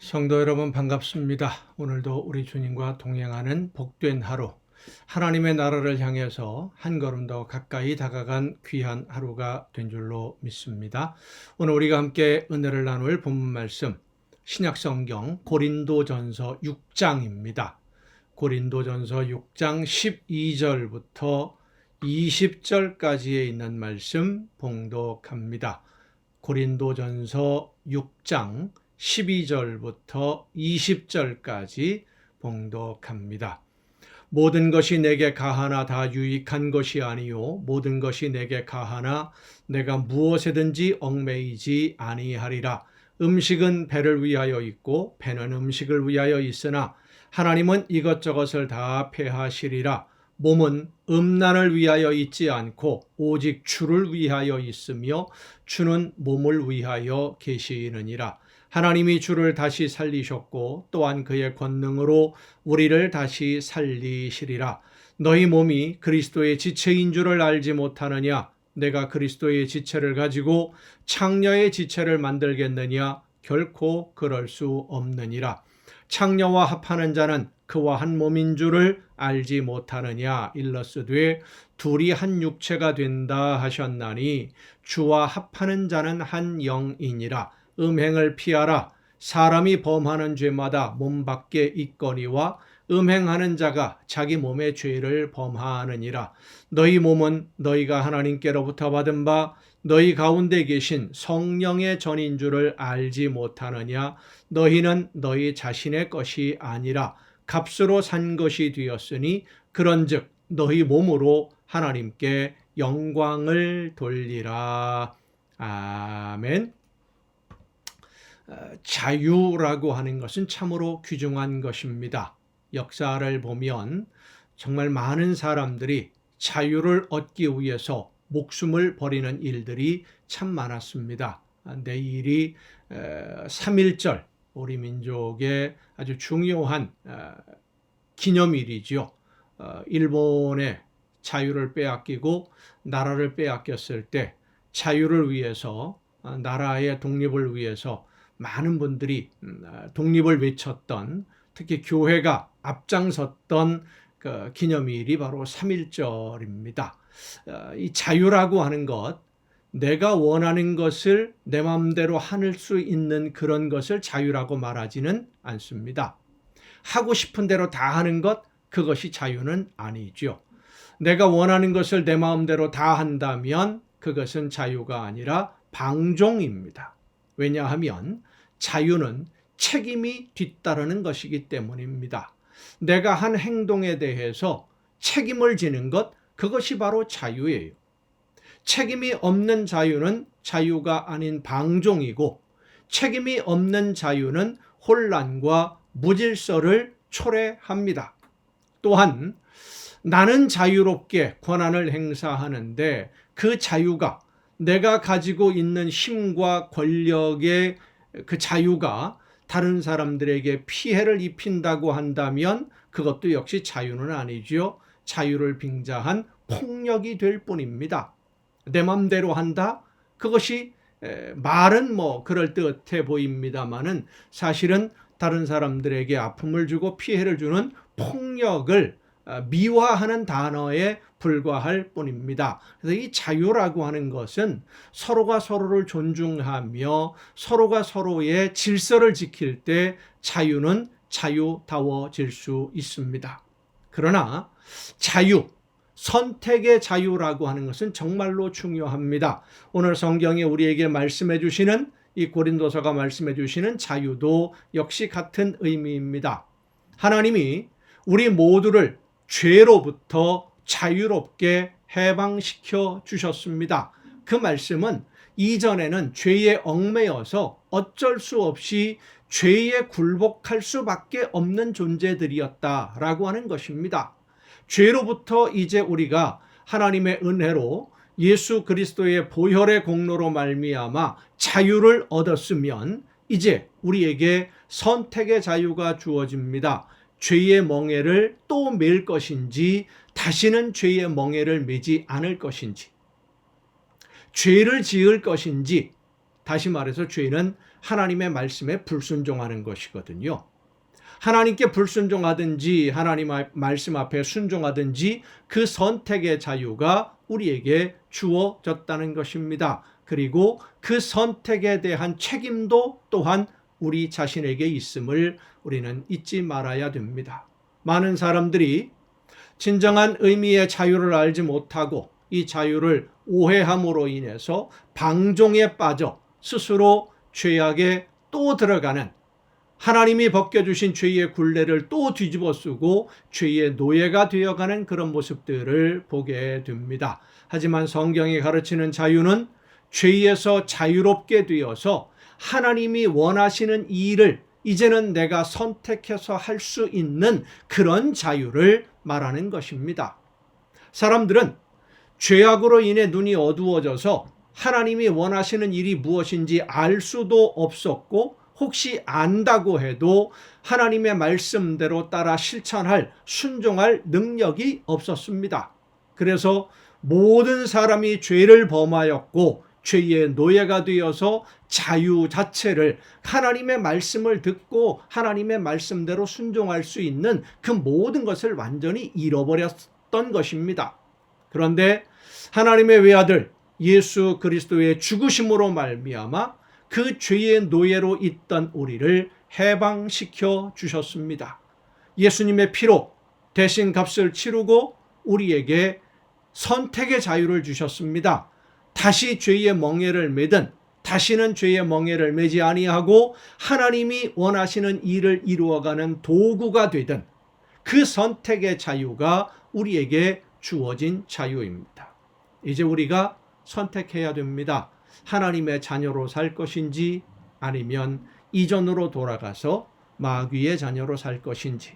성도 여러분 반갑습니다. 오늘도 우리 주님과 동행하는 복된 하루, 하나님의 나라를 향해서 한 걸음 더 가까이 다가간 귀한 하루가 된 줄로 믿습니다. 오늘 우리가 함께 은혜를 나눌 본문 말씀, 신약성경 고린도전서 6장입니다. 고린도전서 6장 12절부터 20절까지에 있는 말씀 봉독합니다. 고린도전서 6장 12절부터 20절까지 봉독합니다. 모든 것이 내게 가하나 다 유익한 것이 아니요 모든 것이 내게 가하나 내가 무엇에든지 얽매이지 아니하리라. 음식은 배를 위하여 있고 배는 음식을 위하여 있으나 하나님은 이것저것을 다 폐하시리라. 몸은 음란을 위하여 있지 않고 오직 주를 위하여 있으며 주는 몸을 위하여 계시느니라. 하나님이 주를 다시 살리셨고 또한 그의 권능으로 우리를 다시 살리시리라. 너희 몸이 그리스도의 지체인 줄을 알지 못하느냐? 내가 그리스도의 지체를 가지고 창녀의 지체를 만들겠느냐? 결코 그럴 수 없느니라. 창녀와 합하는 자는 그와 한 몸인 줄을 알지 못하느냐? 일러스되 둘이 한 육체가 된다 하셨나니 주와 합하는 자는 한 영이니라. 음행을 피하라. 사람이 범하는 죄마다 몸 밖에 있거니와 음행하는 자가 자기 몸의 죄를 범하느니라. 너희 몸은 너희가 하나님께로부터 받은 바 너희 가운데 계신 성령의 전인 줄을 알지 못하느냐? 너희는 너희 자신의 것이 아니라 값으로 산 것이 되었으니 그런즉 너희 몸으로 하나님께 영광을 돌리라. 아멘. 자유라고 하는 것은 참으로 귀중한 것입니다. 역사를 보면 정말 많은 사람들이 자유를 얻기 위해서 목숨을 버리는 일들이 참 많았습니다. 내일이 3.1절, 우리 민족의 아주 중요한 기념일이죠. 일본의 자유를 빼앗기고 나라를 빼앗겼을 때 자유를 위해서, 나라의 독립을 위해서 많은 분들이 독립을 외쳤던, 특히 교회가 앞장섰던 그 기념일이 바로 3.1절입니다. 이 자유라고 하는 것, 내가 원하는 것을 내 마음대로 할 수 있는 그런 것을 자유라고 말하지는 않습니다. 하고 싶은 대로 다 하는 것, 그것이 자유는 아니죠. 내가 원하는 것을 내 마음대로 다 한다면 그것은 자유가 아니라 방종입니다. 왜냐하면 자유는 책임이 뒤따르는 것이기 때문입니다. 내가 한 행동에 대해서 책임을 지는 것, 그것이 바로 자유예요. 책임이 없는 자유는 자유가 아닌 방종이고, 책임이 없는 자유는 혼란과 무질서를 초래합니다. 또한 나는 자유롭게 권한을 행사하는데 그 자유가, 내가 가지고 있는 힘과 권력의 그 자유가 다른 사람들에게 피해를 입힌다고 한다면 그것도 역시 자유는 아니죠. 자유를 빙자한 폭력이 될 뿐입니다. 내 맘대로 한다? 그것이 말은 그럴듯해 보입니다마는 사실은 다른 사람들에게 아픔을 주고 피해를 주는 폭력을 미화하는 단어에 불과할 뿐입니다. 그래서 이 자유라고 하는 것은 서로가 서로를 존중하며 서로가 서로의 질서를 지킬 때 자유는 자유다워질 수 있습니다. 그러나 자유, 선택의 자유라고 하는 것은 정말로 중요합니다. 오늘 성경이 우리에게 말씀해 주시는, 이 고린도서가 말씀해 주시는 자유도 역시 같은 의미입니다. 하나님이 우리 모두를 죄로부터 자유롭게 해방시켜 주셨습니다. 그 말씀은 이전에는 죄에 얽매여서 어쩔 수 없이 죄에 굴복할 수밖에 없는 존재들이었다라고 하는 것입니다. 죄로부터 이제 우리가 하나님의 은혜로 예수 그리스도의 보혈의 공로로 말미암아 자유를 얻었으면 이제 우리에게 선택의 자유가 주어집니다. 죄의 멍에를 또 맬 것인지 다시는 죄의 멍에를 매지 않을 것인지, 죄를 지을 것인지, 다시 말해서 죄는 하나님의 말씀에 불순종하는 것이거든요. 하나님께 불순종하든지 하나님의 말씀 앞에 순종하든지 그 선택의 자유가 우리에게 주어졌다는 것입니다. 그리고 그 선택에 대한 책임도 또한 우리 자신에게 있음을 우리는 잊지 말아야 됩니다. 많은 사람들이 진정한 의미의 자유를 알지 못하고 이 자유를 오해함으로 인해서 방종에 빠져 스스로 죄악에 또 들어가는, 하나님이 벗겨주신 죄의 굴레를 또 뒤집어 쓰고 죄의 노예가 되어가는 그런 모습들을 보게 됩니다. 하지만 성경이 가르치는 자유는 죄에서 자유롭게 되어서 하나님이 원하시는 이 일을 이제는 내가 선택해서 할 수 있는 그런 자유를 말하는 것입니다. 사람들은 죄악으로 인해 눈이 어두워져서 하나님이 원하시는 일이 무엇인지 알 수도 없었고, 혹시 안다고 해도 하나님의 말씀대로 따라 실천할, 순종할 능력이 없었습니다. 그래서 모든 사람이 죄를 범하였고 죄의 노예가 되어서 자유 자체를, 하나님의 말씀을 듣고 하나님의 말씀대로 순종할 수 있는 그 모든 것을 완전히 잃어버렸던 것입니다. 그런데 하나님의 외아들 예수 그리스도의 죽으심으로 말미암아 그 죄의 노예로 있던 우리를 해방시켜 주셨습니다. 예수님의 피로 대신 값을 치르고 우리에게 선택의 자유를 주셨습니다. 다시 죄의 멍에를 매든 다시는 죄의 멍에를 매지 아니하고 하나님이 원하시는 일을 이루어가는 도구가 되든 그 선택의 자유가 우리에게 주어진 자유입니다. 이제 우리가 선택해야 됩니다. 하나님의 자녀로 살 것인지 아니면 이전으로 돌아가서 마귀의 자녀로 살 것인지.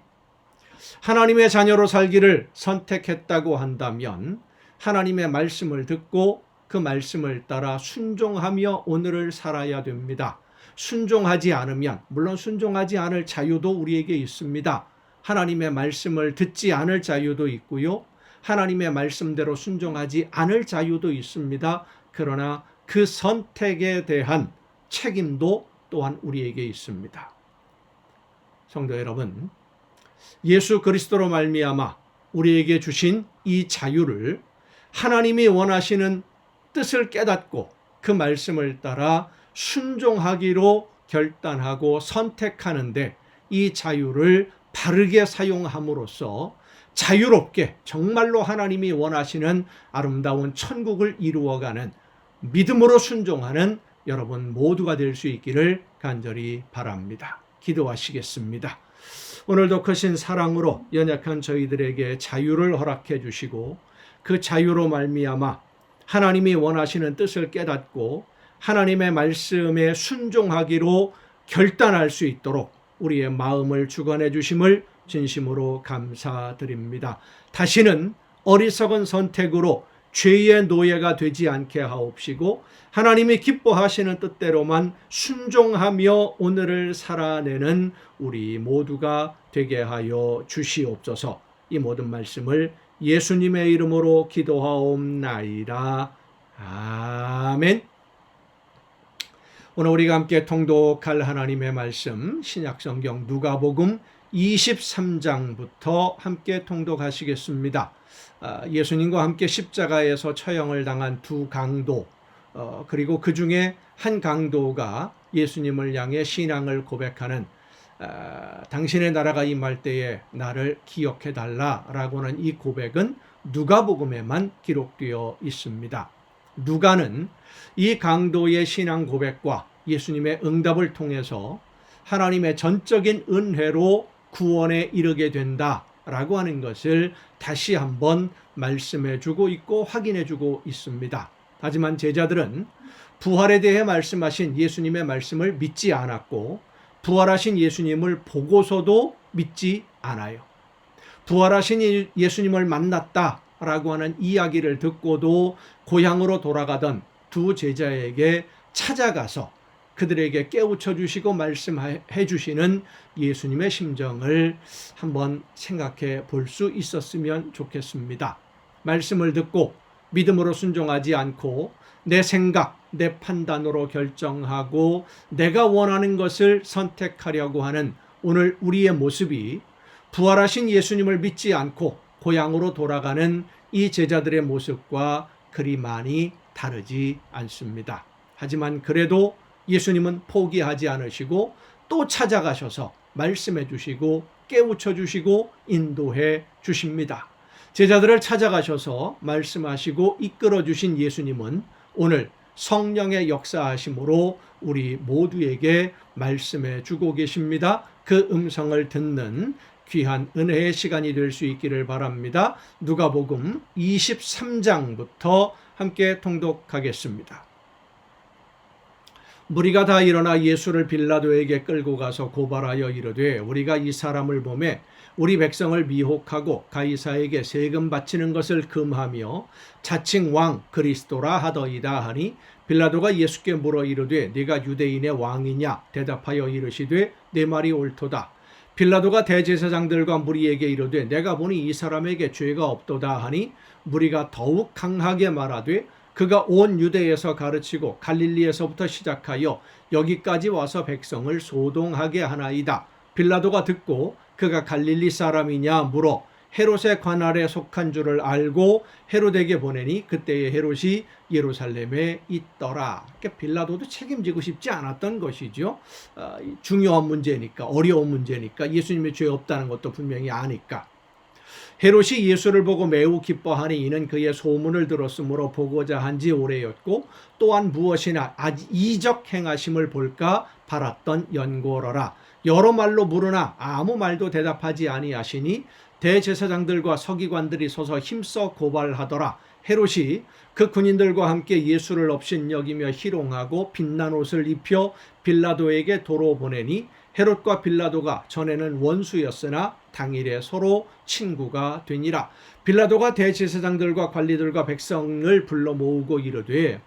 하나님의 자녀로 살기를 선택했다고 한다면 하나님의 말씀을 듣고 그 말씀을 따라 순종하며 오늘을 살아야 됩니다. 순종하지 않으면, 물론 순종하지 않을 자유도 우리에게 있습니다. 하나님의 말씀을 듣지 않을 자유도 있고요. 하나님의 말씀대로 순종하지 않을 자유도 있습니다. 그러나 그 선택에 대한 책임도 또한 우리에게 있습니다. 성도 여러분, 예수 그리스도로 말미암아 우리에게 주신 이 자유를 하나님이 원하시는 뜻을 깨닫고 그 말씀을 따라 순종하기로 결단하고 선택하는데, 이 자유를 바르게 사용함으로써 자유롭게 정말로 하나님이 원하시는 아름다운 천국을 이루어가는, 믿음으로 순종하는 여러분 모두가 될 수 있기를 간절히 바랍니다. 기도하시겠습니다. 오늘도 크신 사랑으로 연약한 저희들에게 자유를 허락해 주시고 그 자유로 말미암아 하나님이 원하시는 뜻을 깨닫고 하나님의 말씀에 순종하기로 결단할 수 있도록 우리의 마음을 주관해 주심을 진심으로 감사드립니다. 다시는 어리석은 선택으로 죄의 노예가 되지 않게 하옵시고 하나님이 기뻐하시는 뜻대로만 순종하며 오늘을 살아내는 우리 모두가 되게 하여 주시옵소서. 이 모든 말씀을 예수님의 이름으로 기도하옵나이다. 아멘. 오늘 우리가 함께 통독할 하나님의 말씀, 신약성경 누가복음 23장부터 함께 통독하시겠습니다. 예수님과 함께 십자가에서 처형을 당한 두 강도, 그리고 그 중에 한 강도가 예수님을 향해 신앙을 고백하는, 당신의 나라가 임할 때에 나를 기억해 달라라고 하는 이 고백은 누가복음에만 기록되어 있습니다. 누가는 이 강도의 신앙 고백과 예수님의 응답을 통해서 하나님의 전적인 은혜로 구원에 이르게 된다라고 하는 것을 다시 한번 말씀해 주고 있고 확인해 주고 있습니다. 하지만 제자들은 부활에 대해 말씀하신 예수님의 말씀을 믿지 않았고 부활하신 예수님을 보고서도 믿지 않아요. 부활하신 예수님을 만났다라고 하는 이야기를 듣고도 고향으로 돌아가던 두 제자에게 찾아가서 그들에게 깨우쳐 주시고 말씀해 주시는 예수님의 심정을 한번 생각해 볼 수 있었으면 좋겠습니다. 말씀을 듣고 믿음으로 순종하지 않고 내 생각, 내 판단으로 결정하고 내가 원하는 것을 선택하려고 하는 오늘 우리의 모습이 부활하신 예수님을 믿지 않고 고향으로 돌아가는 이 제자들의 모습과 그리 많이 다르지 않습니다. 하지만 그래도 예수님은 포기하지 않으시고 또 찾아가셔서 말씀해 주시고 깨우쳐 주시고 인도해 주십니다. 제자들을 찾아가셔서 말씀하시고 이끌어 주신 예수님은 오늘 성령의 역사하심으로 우리 모두에게 말씀해 주고 계십니다. 그 음성을 듣는 귀한 은혜의 시간이 될 수 있기를 바랍니다. 누가복음 23장부터 함께 통독하겠습니다. 무리가 다 일어나 예수를 빌라도에게 끌고 가서 고발하여 이르되 우리가 이 사람을 보매 우리 백성을 미혹하고 가이사에게 세금 바치는 것을 금하며 자칭 왕 그리스도라 하더이다 하니 빌라도가 예수께 물어 이르되 네가 유대인의 왕이냐 대답하여 이르시되 내 말이 옳도다. 빌라도가 대제사장들과 무리에게 이르되 내가 보니 이 사람에게 죄가 없도다 하니 무리가 더욱 강하게 말하되 그가 온 유대에서 가르치고 갈릴리에서부터 시작하여 여기까지 와서 백성을 소동하게 하나이다. 빌라도가 듣고 그가 갈릴리 사람이냐 물어 헤롯의 관할에 속한 줄을 알고 헤롯에게 보내니 그때에 헤롯이 예루살렘에 있더라. 그러니까 빌라도도 책임지고 싶지 않았던 것이죠. 중요한 문제니까, 어려운 문제니까, 예수님의 죄 없다는 것도 분명히 아니까. 헤롯이 예수를 보고 매우 기뻐하니 이는 그의 소문을 들었으므로 보고자 한지 오래였고 또한 무엇이나 아주 이적 행하심을 볼까 바랐던 연고로라. 여러 말로 물으나 아무 말도 대답하지 아니하시니 대제사장들과 서기관들이 서서 힘써 고발하더라. 헤롯이 그 군인들과 함께 예수를 업신여기며 희롱하고 빛난 옷을 입혀 빌라도에게 도로 보내니 헤롯과 빌라도가 전에는 원수였으나 당일에 서로 친구가 되니라. 빌라도가 대제사장들과 관리들과 백성을 불러 모으고 이르되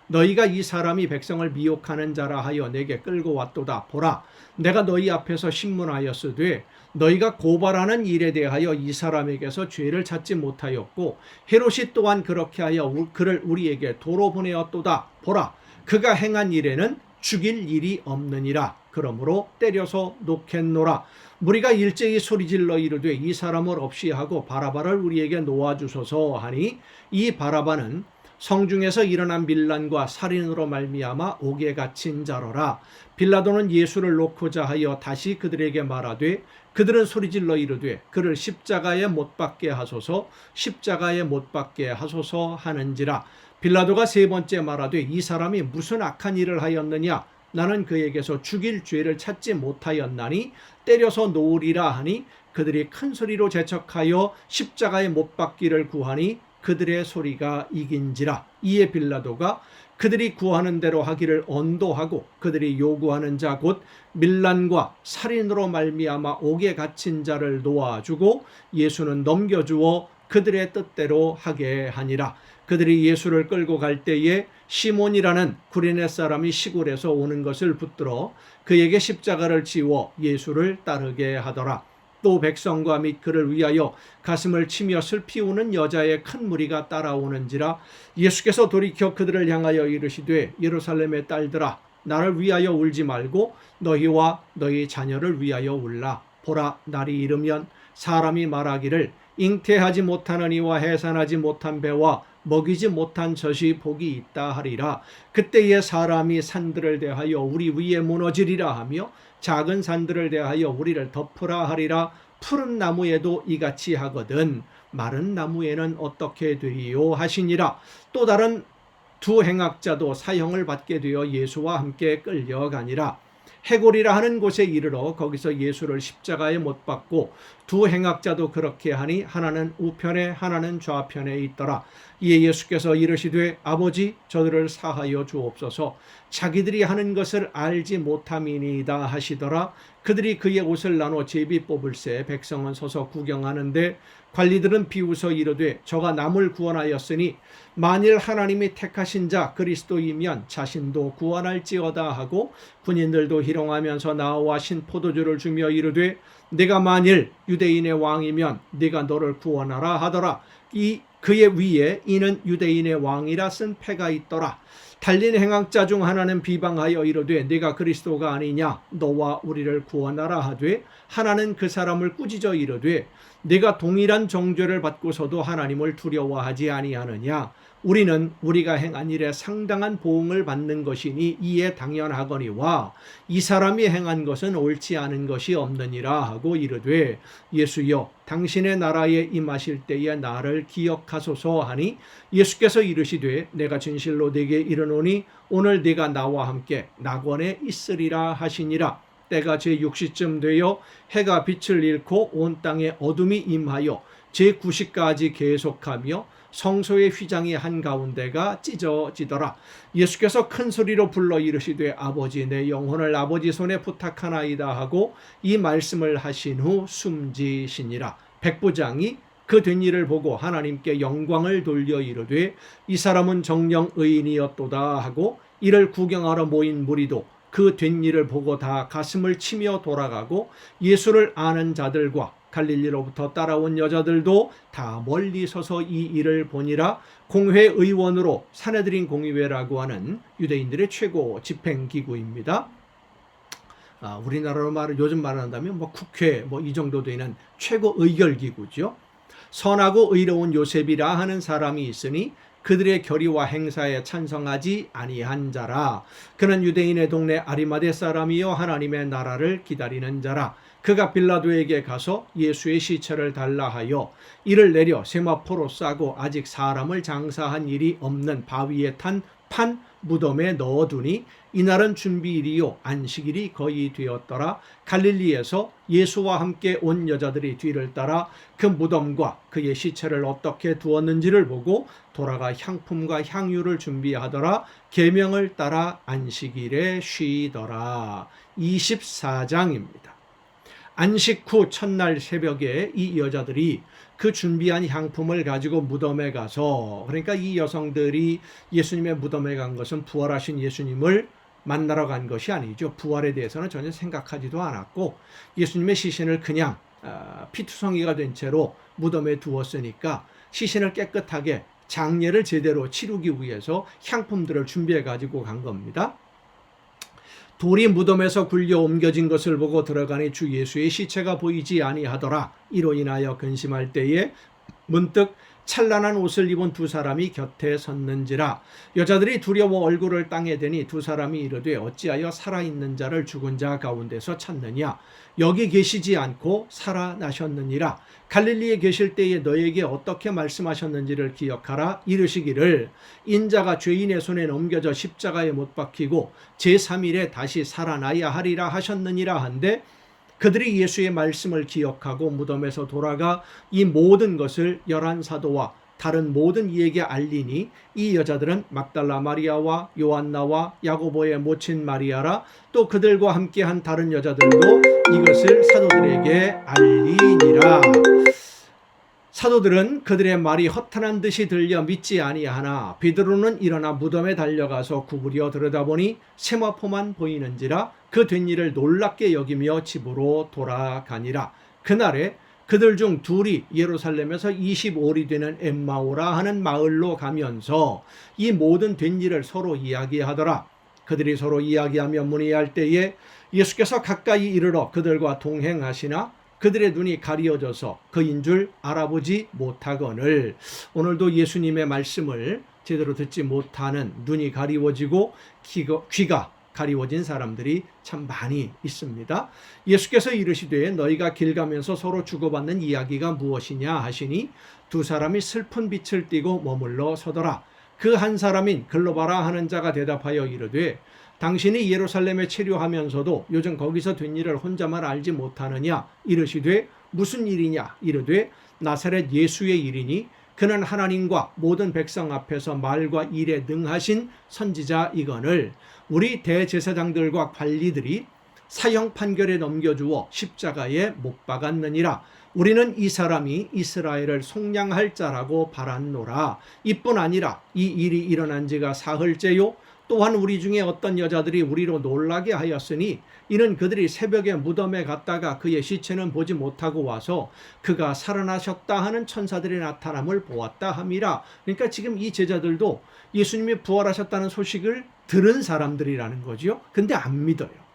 너희가 이 사람이 백성을 미혹하는 자라 하여 내게 끌고 왔도다. 보라, 내가 너희 앞에서 신문하였으되 너희가 고발하는 일에 대하여 이 사람에게서 죄를 찾지 못하였고 헤롯이 또한 그렇게 하여 그를 우리에게 도로 보내었도다. 보라, 그가 행한 일에는 죽일 일이 없느니라. 그러므로 때려서 놓겠노라. 무리가 일제히 소리질러 이르되 이 사람을 없이 하고 바라바를 우리에게 놓아주소서 하니 이 바라바는 성중에서 일어난 밀란과 살인으로 말미암아 옥에 갇힌 자로라. 빌라도는 예수를 놓고자 하여 다시 그들에게 말하되 그들은 소리질러 이르되 그를 십자가에 못 박게 하소서 십자가에 못 박게 하소서 하는지라. 빌라도가 세 번째 말하되 이 사람이 무슨 악한 일을 하였느냐 나는 그에게서 죽일 죄를 찾지 못하였나니 때려서 놓으리라 하니 그들이 큰 소리로 재촉하여 십자가에 못 박기를 구하니 그들의 소리가 이긴지라. 이에 빌라도가 그들이 구하는 대로 하기를 언도하고 그들이 요구하는 자 곧 밀란과 살인으로 말미암아 옥에 갇힌 자를 놓아주고 예수는 넘겨주어 그들의 뜻대로 하게 하니라. 그들이 예수를 끌고 갈 때에 시몬이라는 구레네 사람이 시골에서 오는 것을 붙들어 그에게 십자가를 지워 예수를 따르게 하더라. 또 백성과 및 그를 위하여 가슴을 치며 슬피 우는 여자의 큰 무리가 따라오는지라. 예수께서 돌이켜 그들을 향하여 이르시되 예루살렘의 딸들아 나를 위하여 울지 말고 너희와 너희 자녀를 위하여 울라. 보라, 날이 이르면 사람이 말하기를 잉태하지 못하는 이와 해산하지 못한 배와 먹이지 못한 젖이 복이 있다 하리라. 그때에 사람이 산들을 대하여 우리 위에 무너지리라 하며 작은 산들을 대하여 우리를 덮으라 하리라. 푸른 나무에도 이같이 하거든 마른 나무에는 어떻게 되리요 하시니라. 또 다른 두 행악자도 사형을 받게 되어 예수와 함께 끌려가니라. 해골이라 하는 곳에 이르러 거기서 예수를 십자가에 못 박고 두 행악자도 그렇게 하니 하나는 우편에 하나는 좌편에 있더라. 이에 예수께서 이르시되 아버지 저들을 사하여 주옵소서 자기들이 하는 것을 알지 못함이니이다 하시더라. 그들이 그의 옷을 나눠 제비 뽑을새 백성은 서서 구경하는데 관리들은 비웃어 이르되 저가 남을 구원하였으니 만일 하나님이 택하신 자 그리스도이면 자신도 구원할지어다 하고 군인들도 희롱하면서 나와 신 포도주를 주며 이르되 네가 만일 유대인의 왕이면 네가 너를 구원하라 하더라. 그의 위에 이는 유대인의 왕이라 쓴 패가 있더라. 달린 행악자 중 하나는 비방하여 이르되 네가 그리스도가 아니냐 너와 우리를 구원하라 하되 하나는 그 사람을 꾸짖어 이르되 네가 동일한 정죄를 받고서도 하나님을 두려워하지 아니하느냐 우리는 우리가 행한 일에 상당한 보응을 받는 것이니 이에 당연하거니와 이 사람이 행한 것은 옳지 않은 것이 없느니라 하고 이르되 예수여 당신의 나라에 임하실 때에 나를 기억하소서 하니 예수께서 이르시되 내가 진실로 네게 이르노니 오늘 네가 나와 함께 낙원에 있으리라 하시니라. 때가 제6시쯤 되어 해가 빛을 잃고 온 땅에 어둠이 임하여 제9시까지 계속하며 성소의 휘장이 한가운데가 찢어지더라. 예수께서 큰 소리로 불러 이르시되 아버지 내 영혼을 아버지 손에 부탁하나이다 하고 이 말씀을 하신 후 숨지시니라. 백부장이 그 된 일을 보고 하나님께 영광을 돌려 이르되 이 사람은 정령 의인이었도다 하고 이를 구경하러 모인 무리도 그 된 일을 보고 다 가슴을 치며 돌아가고 예수를 아는 자들과 갈릴리로부터 따라온 여자들도 다 멀리 서서 이 일을 보니라. 공회의원으로 사내들인 공의회라고 하는 유대인들의 최고 집행기구입니다. 우리나라로 요즘 말한다면 국회 이 정도 되는 최고 의결기구죠. 선하고 의로운 요셉이라 하는 사람이 있으니 그들의 결의와 행사에 찬성하지 아니한 자라. 그는 유대인의 동네 아리마대 사람이요 하나님의 나라를 기다리는 자라. 그가 빌라도에게 가서 예수의 시체를 달라 하여 이를 내려 세마포로 싸고 아직 사람을 장사한 일이 없는 바위에 탄 판 무덤에 넣어두니 이날은 준비일이요 안식일이 거의 되었더라. 갈릴리에서 예수와 함께 온 여자들이 뒤를 따라 그 무덤과 그의 시체를 어떻게 두었는지를 보고 돌아가 향품과 향유를 준비하더라. 계명을 따라 안식일에 쉬더라. 24장입니다. 안식 후 첫날 새벽에 이 여자들이 그 준비한 향품을 가지고 무덤에 가서, 그러니까 이 여성들이 예수님의 무덤에 간 것은 부활하신 예수님을 만나러 간 것이 아니죠. 부활에 대해서는 전혀 생각하지도 않았고 예수님의 시신을 그냥 피투성이가 된 채로 무덤에 두었으니까 시신을 깨끗하게 장례를 제대로 치르기 위해서 향품들을 준비해 가지고 간 겁니다. 돌이 무덤에서 굴려 옮겨진 것을 보고 들어가니 주 예수의 시체가 보이지 아니하더라. 이로 인하여 근심할 때에 문득 찬란한 옷을 입은 두 사람이 곁에 섰는지라. 여자들이 두려워 얼굴을 땅에 대니 두 사람이 이르되 어찌하여 살아있는 자를 죽은 자 가운데서 찾느냐. 여기 계시지 않고 살아나셨느니라. 갈릴리에 계실 때에 너에게 어떻게 말씀하셨는지를 기억하라. 이르시기를 인자가 죄인의 손에 넘겨져 십자가에 못 박히고 제3일에 다시 살아나야 하리라 하셨느니라 한데 그들이 예수의 말씀을 기억하고 무덤에서 돌아가 이 모든 것을 11사도와 다른 모든 이에게 알리니 이 여자들은 막달라 마리아와 요한나와 야고보의 모친 마리아라. 또 그들과 함께한 다른 여자들도 이것을 사도들에게 알리니라. 사도들은 그들의 말이 허탄한 듯이 들려 믿지 아니하나 베드로는 일어나 무덤에 달려가서 구부려 들여다보니 세마포만 보이는지라. 그 된 일을 놀랍게 여기며 집으로 돌아가니라. 그날에 그들 중 둘이 예루살렘에서 25리 되는 엠마오라 하는 마을로 가면서 이 모든 된 일을 서로 이야기하더라. 그들이 서로 이야기하며 문의할 때에 예수께서 가까이 이르러 그들과 동행하시나 그들의 눈이 가리어져서 그인 줄 알아보지 못하거늘. 오늘도 예수님의 말씀을 제대로 듣지 못하는 눈이 가리워지고 귀가 가리워진 사람들이 참 많이 있습니다. 예수께서 이르시되 너희가 길 가면서 서로 주고받는 이야기가 무엇이냐 하시니 두 사람이 슬픈 빛을 띠고 머물러 서더라. 그 한 사람인 글로바라 하는 자가 대답하여 이르되 당신이 예루살렘에 체류하면서도 요즘 거기서 된 일을 혼자만 알지 못하느냐. 이르시되 무슨 일이냐. 이르되 나사렛 예수의 일이니 그는 하나님과 모든 백성 앞에서 말과 일에 능하신 선지자이거늘 우리 대제사장들과 관리들이 사형 판결에 넘겨주어 십자가에 못 박았느니라. 우리는 이 사람이 이스라엘을 속량할 자라고 바랐노라. 이뿐 아니라 이 일이 일어난 지가 사흘째요 또한 우리 중에 어떤 여자들이 우리로 놀라게 하였으니 이는 그들이 새벽에 무덤에 갔다가 그의 시체는 보지 못하고 와서 그가 살아나셨다 하는 천사들의 나타남을 보았다 함이라. 그러니까 지금 이 제자들도 예수님이 부활하셨다는 소식을 들은 사람들이라는 거죠. 근데 안 믿어요.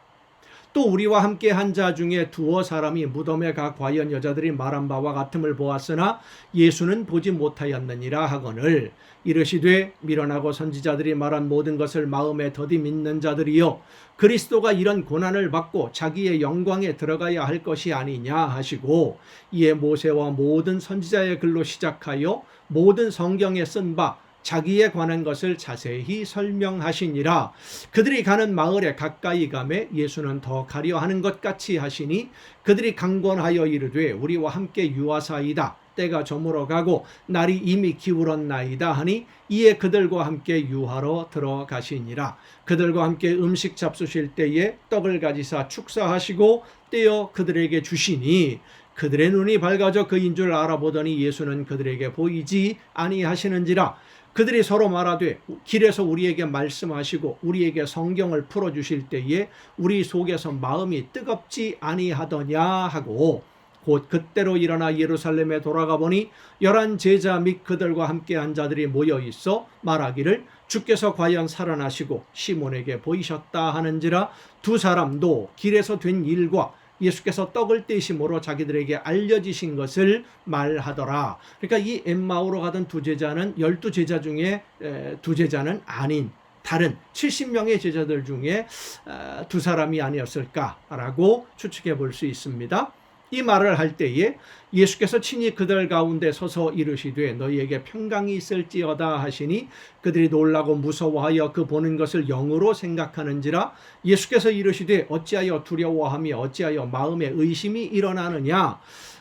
또 우리와 함께 한 자 중에 두어 사람이 무덤에 가 과연 여자들이 말한 바와 같음을 보았으나 예수는 보지 못하였느니라 하거늘 이르시되 미련하고 선지자들이 말한 모든 것을 마음에 더디 믿는 자들이여 그리스도가 이런 고난을 받고 자기의 영광에 들어가야 할 것이 아니냐 하시고 이에 모세와 모든 선지자의 글로 시작하여 모든 성경에 쓴 바 자기에 관한 것을 자세히 설명하시니라. 그들이 가는 마을에 가까이 가매 예수는 더 가려 하는 것 같이 하시니 그들이 강권하여 이르되 우리와 함께 유하사이다. 때가 저물어 가고 날이 이미 기울었나이다 하니 이에 그들과 함께 유하러 들어가시니라. 그들과 함께 음식 잡수실 때에 떡을 가지사 축사하시고 떼어 그들에게 주시니 그들의 눈이 밝아져 그인 줄 알아보더니 예수는 그들에게 보이지 아니하시는지라. 그들이 서로 말하되 길에서 우리에게 말씀하시고 우리에게 성경을 풀어주실 때에 우리 속에서 마음이 뜨겁지 아니하더냐 하고 곧 그때로 일어나 예루살렘에 돌아가 보니 11 제자 및 그들과 함께 한 자들이 모여 있어 말하기를 주께서 과연 살아나시고 시몬에게 보이셨다 하는지라. 두 사람도 길에서 된 일과 예수께서 떡을 떼심으로 자기들에게 알려지신 것을 말하더라. 그러니까 이 엠마오로 가던 두 제자는 12제자 중에 두 제자는 아닌 다른 70명의 제자들 중에 두 사람이 아니었을까라고 추측해 볼 수 있습니다. 이 말을 할 때에 예수께서 친히 그들 가운데 서서 이르시되 너희에게 평강이 있을지어다 하시니 그들이 놀라고 무서워하여 그 보는 것을 영으로 생각하는지라. 예수께서 이르시되 어찌하여 두려워하며 어찌하여 마음에 의심이 일어나느냐.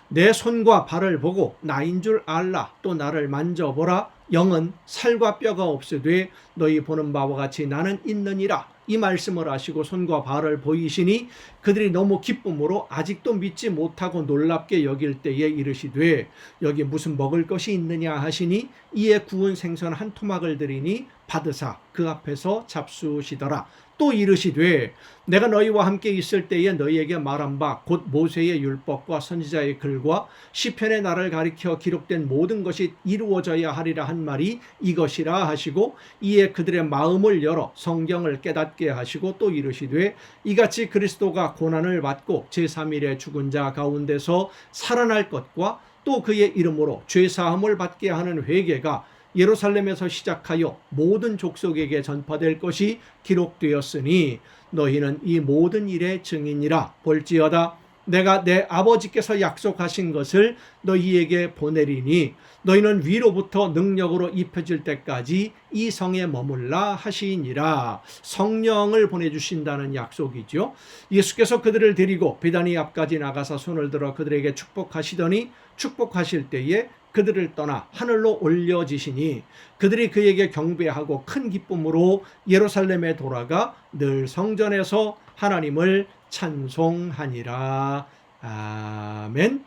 내 손과 발을 보고 나인 줄 알라. 또 나를 만져보라. 영은 살과 뼈가 없으되 너희 보는 바와 같이 나는 있느니라. 이 말씀을 하시고 손과 발을 보이시니 그들이 너무 기쁨으로 아직도 믿지 못하고 놀랍게 여길 때에 이르시되 여기 무슨 먹을 것이 있느냐 하시니 이에 구운 생선 한 토막을 드리니 받으사 그 앞에서 잡수시더라. 또 이르시되 내가 너희와 함께 있을 때에 너희에게 말한 바 곧 모세의 율법과 선지자의 글과 시편의 나를 가리켜 기록된 모든 것이 이루어져야 하리라 한 말이 이것이라 하시고 이에 그들의 마음을 열어 성경을 깨닫게 하시고 또 이르시되 이같이 그리스도가 고난을 받고 제3일에 죽은 자 가운데서 살아날 것과 또 그의 이름으로 죄사함을 받게 하는 회개가 예루살렘에서 시작하여 모든 족속에게 전파될 것이 기록되었으니 너희는 이 모든 일의 증인이라. 볼지어다 내가 내 아버지께서 약속하신 것을 너희에게 보내리니 너희는 위로부터 능력으로 입혀질 때까지 이 성에 머물라 하시니라. 성령을 보내주신다는 약속이죠. 예수께서 그들을 데리고 베다니 앞까지 나가서 손을 들어 그들에게 축복하시더니 축복하실 때에 그들을 떠나 하늘로 올려지시니 그들이 그에게 경배하고 큰 기쁨으로 예루살렘에 돌아가 늘 성전에서 하나님을 찬송하니라. 아멘.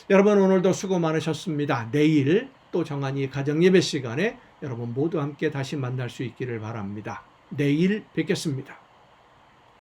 여러분 오늘도 수고 많으셨습니다. 내일 또 정한이 가정예배 시간에 여러분 모두 함께 다시 만날 수 있기를 바랍니다. 내일 뵙겠습니다.